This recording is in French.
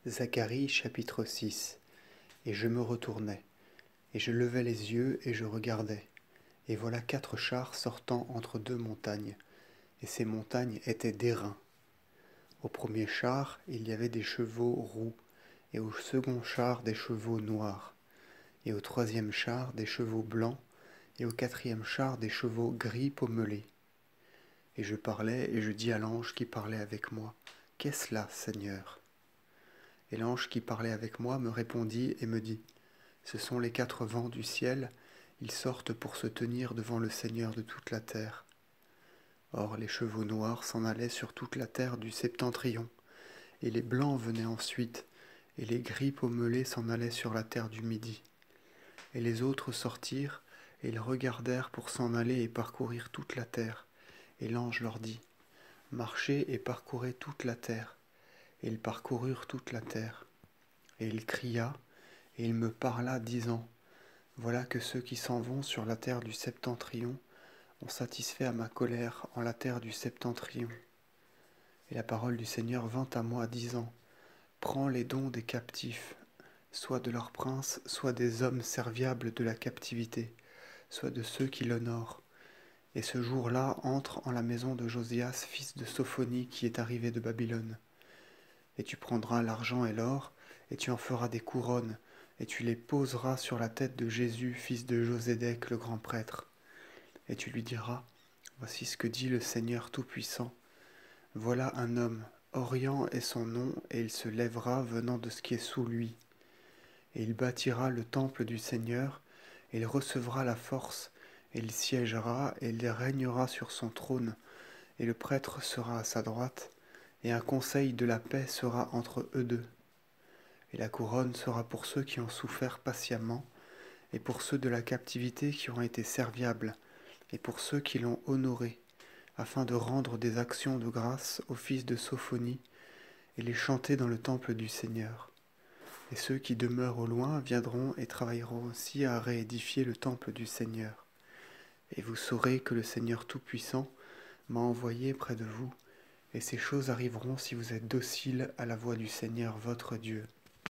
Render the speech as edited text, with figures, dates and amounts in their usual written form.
Zacharie chapitre 6. Et je me retournai, et je levai les yeux, et je regardai. Et voilà 4 chars sortant entre 2 montagnes, et ces montagnes étaient d'airain. Au premier char, il y avait des chevaux roux, et au second char des chevaux noirs, et au troisième char des chevaux blancs, et au quatrième char des chevaux gris pommelés. Et je parlais, et je dis à l'ange qui parlait avec moi, « Qu'est-ce là, Seigneur ?» Et l'ange qui parlait avec moi me répondit et me dit, « Ce sont les 4 vents du ciel, ils sortent pour se tenir devant le Seigneur de toute la terre. » Or les chevaux noirs s'en allaient sur toute la terre du septentrion, et les blancs venaient ensuite, et les gris pommelés s'en allaient sur la terre du midi. Et les autres sortirent, et ils regardèrent pour s'en aller et parcourir toute la terre. Et l'ange leur dit, « Marchez et parcourez toute la terre. » Et ils parcoururent toute la terre. Et il cria, et il me parla, disant, « Voilà que ceux qui s'en vont sur la terre du septentrion ont satisfait à ma colère en la terre du septentrion. » Et la parole du Seigneur vint à moi, disant, « Prends les dons des captifs, soit de leurs princes, soit des hommes serviables de la captivité, soit de ceux qui l'honorent. Et ce jour-là entre en la maison de Josias, fils de Sophonie, qui est arrivé de Babylone. Et tu prendras l'argent et l'or, et tu en feras des couronnes, et tu les poseras sur la tête de Jésus, fils de Josédec, le grand prêtre. Et tu lui diras, voici ce que dit le Seigneur Tout-Puissant. Voilà un homme, Orient est son nom, et il se lèvera venant de ce qui est sous lui. Et il bâtira le temple du Seigneur, et il recevra la force, et il siégera, et il régnera sur son trône, et le prêtre sera à sa droite, et un conseil de la paix sera entre eux deux. Et la couronne sera pour ceux qui ont souffert patiemment, et pour ceux de la captivité qui ont été serviables, et pour ceux qui l'ont honoré, afin de rendre des actions de grâce au fils de Sophonie, et les chanter dans le temple du Seigneur. Et ceux qui demeurent au loin viendront et travailleront aussi à réédifier le temple du Seigneur. Et vous saurez que le Seigneur Tout-Puissant m'a envoyé près de vous, et ces choses arriveront si vous êtes dociles à la voix du Seigneur votre Dieu.